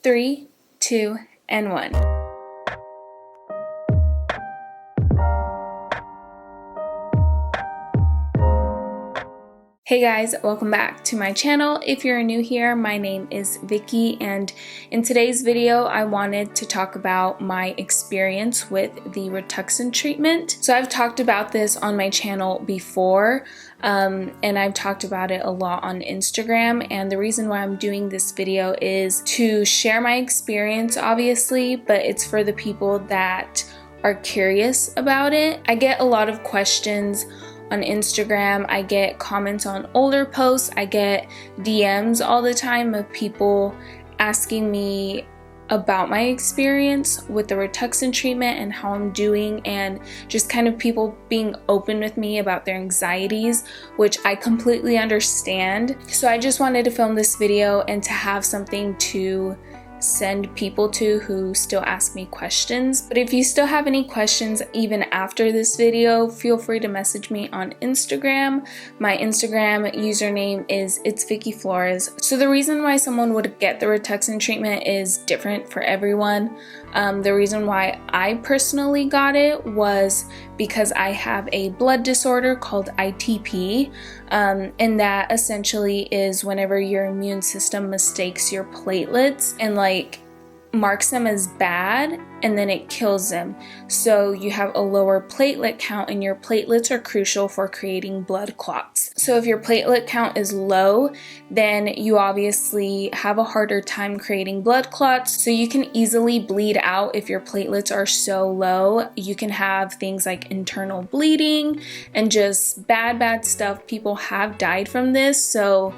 3, 2, and 1. Hey guys, welcome back to my channel. If you're new here, my name is Vicky, and in today's video I wanted to talk about my experience with the Rituxan treatment. So I've talked about this on my channel before, and I've talked about it a lot on Instagram, and the reason why I'm doing this video is to share my experience, obviously, but it's for the people that are curious about it. I get a lot of questions on Instagram, I get comments on older posts, I get DMs all the time of people asking me about my experience with the Rituxan treatment and how I'm doing, and just kind of people being open with me about their anxieties, which I completely understand. So I just wanted to film this video and to have something to send people to who still ask me questions. But if you still have any questions even after this video, feel free to message me on Instagram. My Instagram username is It's Vicky Flores. So the reason why someone would get the Rituxan treatment is different for everyone. The reason why I personally got it was because I have a blood disorder called ITP, and that essentially is whenever your immune system mistakes your platelets and marks them as bad, and then it kills them. So you have a lower platelet count, and your platelets are crucial for creating blood clots. So if your platelet count is low, then you obviously have a harder time creating blood clots. So you can easily bleed out if your platelets are so low. You can have things like internal bleeding and just bad stuff. People have died from this. So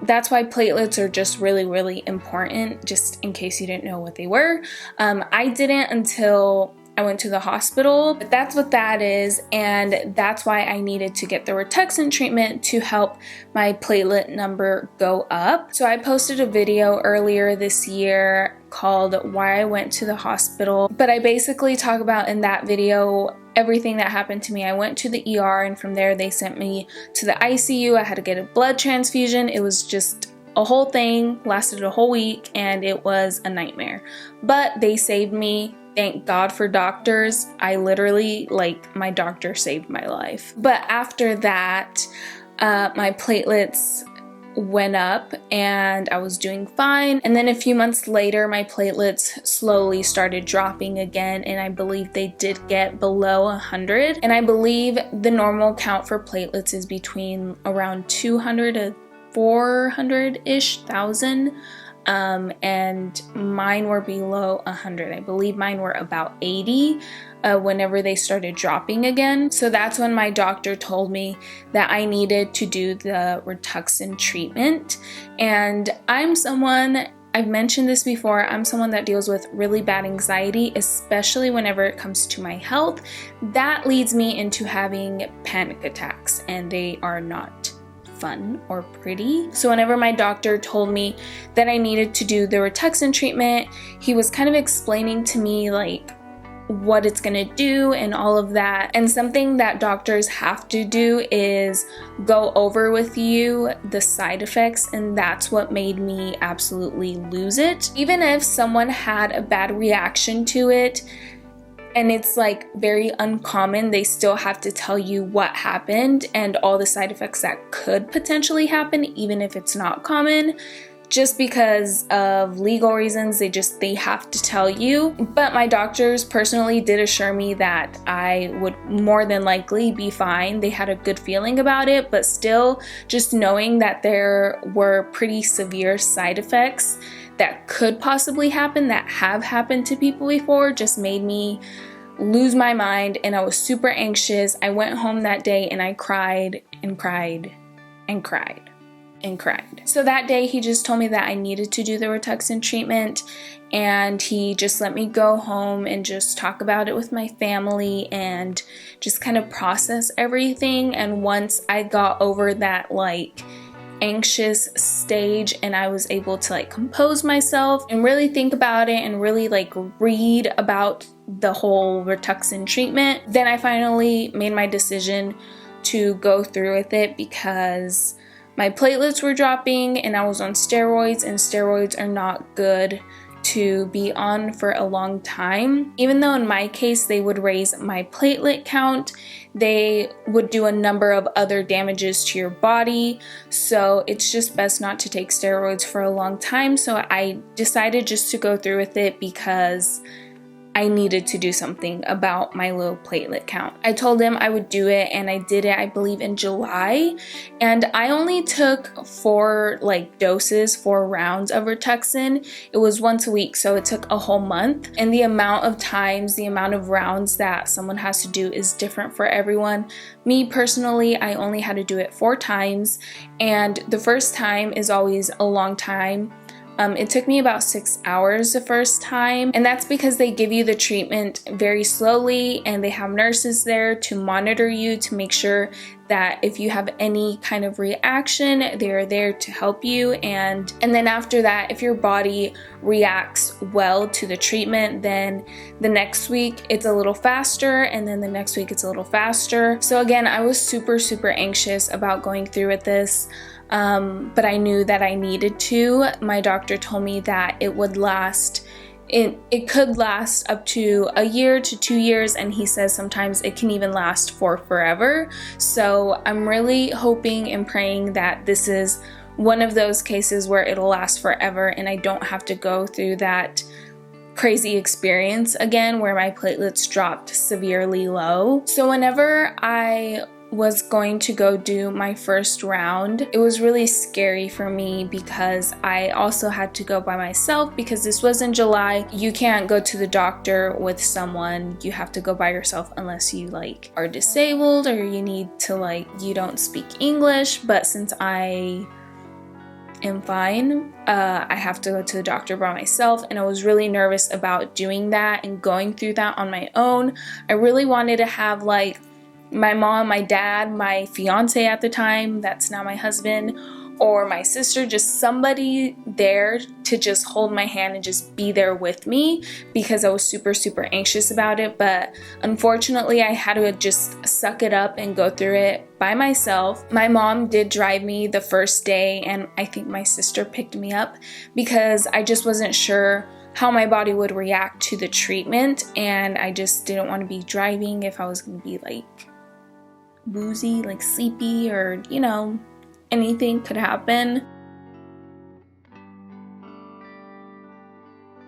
that's why platelets are just really important, just in case you didn't know what they were. I didn't until I went to the hospital, but that's what that is, and that's why I needed to get the Rituxan treatment to help my platelet number go up. So I posted a video earlier this year called Why I Went to the Hospital, but I basically talk about in that video everything that happened to me. I went to the ER, and from there they sent me to the ICU. I had to get a blood transfusion. It was just a whole thing, lasted a whole week, and it was a nightmare. But they saved me. Thank God for doctors. I literally, my doctor saved my life. But after that, my platelets went up and I was doing fine. And then a few months later, my platelets slowly started dropping again, and I believe they did get below 100. And I believe the normal count for platelets is between around 200 to 400-ish thousand. And mine were below 100. I believe mine were about 80 whenever they started dropping again. So that's when my doctor told me that I needed to do the Rituxan treatment. And I'm someone, I've mentioned this before, I'm someone that deals with really bad anxiety, especially whenever it comes to my health. That leads me into having panic attacks, and they are not fun or pretty. So whenever my doctor told me that I needed to do the Rituxan treatment, he was kind of explaining to me what it's gonna do and all of that. And something that doctors have to do is go over with you the side effects, and that's what made me absolutely lose it. Even if someone had a bad reaction to it, and it's very uncommon, they still have to tell you what happened and all the side effects that could potentially happen, even if it's not common. Just because of legal reasons, they have to tell you. But my doctors personally did assure me that I would more than likely be fine. They had a good feeling about it, but still, just knowing that there were pretty severe side effects that could possibly happen, that have happened to people before, just made me lose my mind, and I was super anxious. I went home that day and I cried and cried and cried and cried. So that day he just told me that I needed to do the Rituxan treatment, and he just let me go home and just talk about it with my family and just kind of process everything. And once I got over that anxious stage and I was able to compose myself and really think about it and really read about the whole Rituxan treatment, then I finally made my decision to go through with it, because my platelets were dropping and I was on steroids, and steroids are not good to be on for a long time. Even though in my case they would raise my platelet count, they would do a number of other damages to your body. So it's just best not to take steroids for a long time. So I decided just to go through with it because I needed to do something about my low platelet count. I told him I would do it, and I did it, I believe, in July. And I only took 4 doses, 4 rounds of Rituxan. It was once a week, so it took a whole month. And the amount of times, the amount of rounds that someone has to do is different for everyone. Me personally, I only had to do it 4 times, and the first time is always a long time. It took me about 6 hours the first time, and that's because they give you the treatment very slowly, and they have nurses there to monitor you to make sure that if you have any kind of reaction, they're there to help you. And then after that, if your body reacts well to the treatment, then the next week it's a little faster, and then the next week it's a little faster. So again, I was super anxious about going through with this. But I knew that I needed to. My doctor told me that it would last, it could last up to a year to 2 years, and he says sometimes it can even last for forever. So I'm really hoping and praying that this is one of those cases where it'll last forever and I don't have to go through that crazy experience again where my platelets dropped severely low. So whenever I was going to go do my first round, it was really scary for me because I also had to go by myself because this was in July. You can't go to the doctor with someone. You have to go by yourself unless you are disabled or you need to you don't speak English. But since I am fine, I have to go to the doctor by myself, and I was really nervous about doing that and going through that on my own. I really wanted to have my mom, my dad, my fiance at the time, that's now my husband, or my sister, just somebody there to just hold my hand and just be there with me because I was super anxious about it. But unfortunately, I had to just suck it up and go through it by myself. My mom did drive me the first day, and I think my sister picked me up because I just wasn't sure how my body would react to the treatment, and I just didn't want to be driving if I was going to be woozy, sleepy, or anything could happen.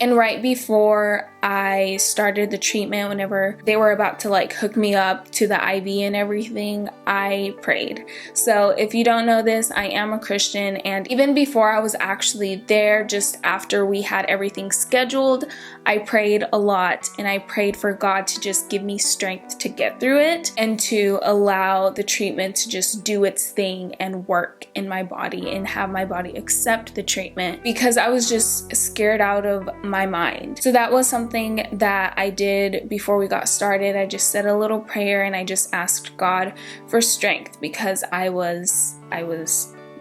And right before I started the treatment, whenever they were about to hook me up to the IV and everything, I prayed. So if you don't know this, I am a Christian, and even before I was actually there, just after we had everything scheduled, I prayed a lot, and I prayed for God to just give me strength to get through it and to allow the treatment to just do its thing and work in my body and have my body accept the treatment, because I was just scared out of my mind. So that was something that I did before we got started. I just said a little prayer and I just asked God for strength because I was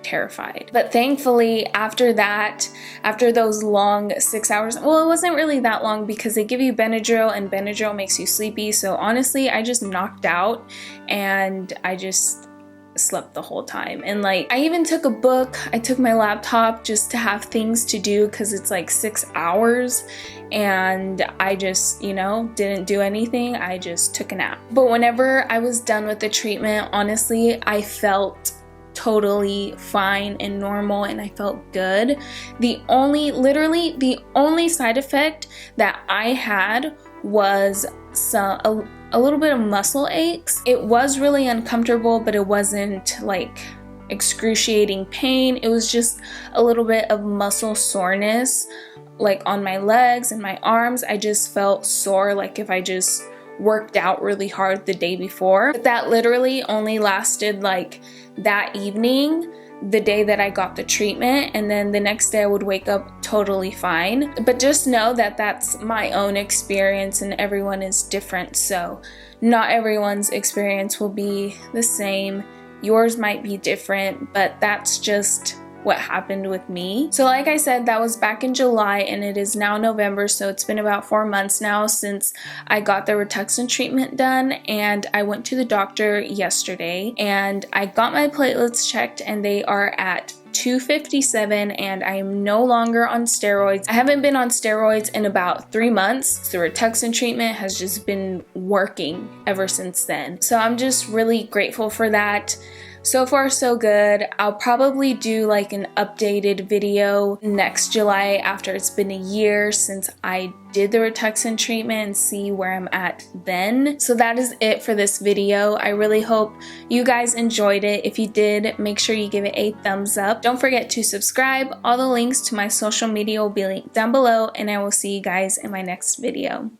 terrified. But thankfully, after that, after those long 6 hours, well, it wasn't really that long because they give you Benadryl, and Benadryl makes you sleepy. So honestly, I just knocked out and I just slept the whole time. And I even took a book. I took my laptop just to have things to do because it's 6 hours, and I just didn't do anything. I just took a nap. But whenever I was done with the treatment, honestly, I felt totally fine and normal, and I felt good. Literally the only side effect that I had was a little bit of muscle aches. It was really uncomfortable, but it wasn't excruciating pain. It was just a little bit of muscle soreness, on my legs and my arms. I just felt sore, if I just worked out really hard the day before. But that literally only lasted that evening, the day that I got the treatment, and then the next day I would wake up totally fine. But just know that that's my own experience, and everyone is different, so not everyone's experience will be the same. Yours might be different, but that's just what happened with me. So like I said, that was back in July, and it is now November, so it's been about 4 months now since I got the Rituxan treatment done. And I went to the doctor yesterday and I got my platelets checked, and they are at 257 and I am no longer on steroids. I haven't been on steroids in about 3 months. The Rituxan treatment has just been working ever since then. So I'm just really grateful for that. So far so good. I'll probably do like an updated video next July after it's been a year since I did the Rituxan treatment and see where I'm at then. So that is it for this video. I really hope you guys enjoyed it. If you did, make sure you give it a thumbs up. Don't forget to subscribe. All the links to my social media will be linked down below, and I will see you guys in my next video.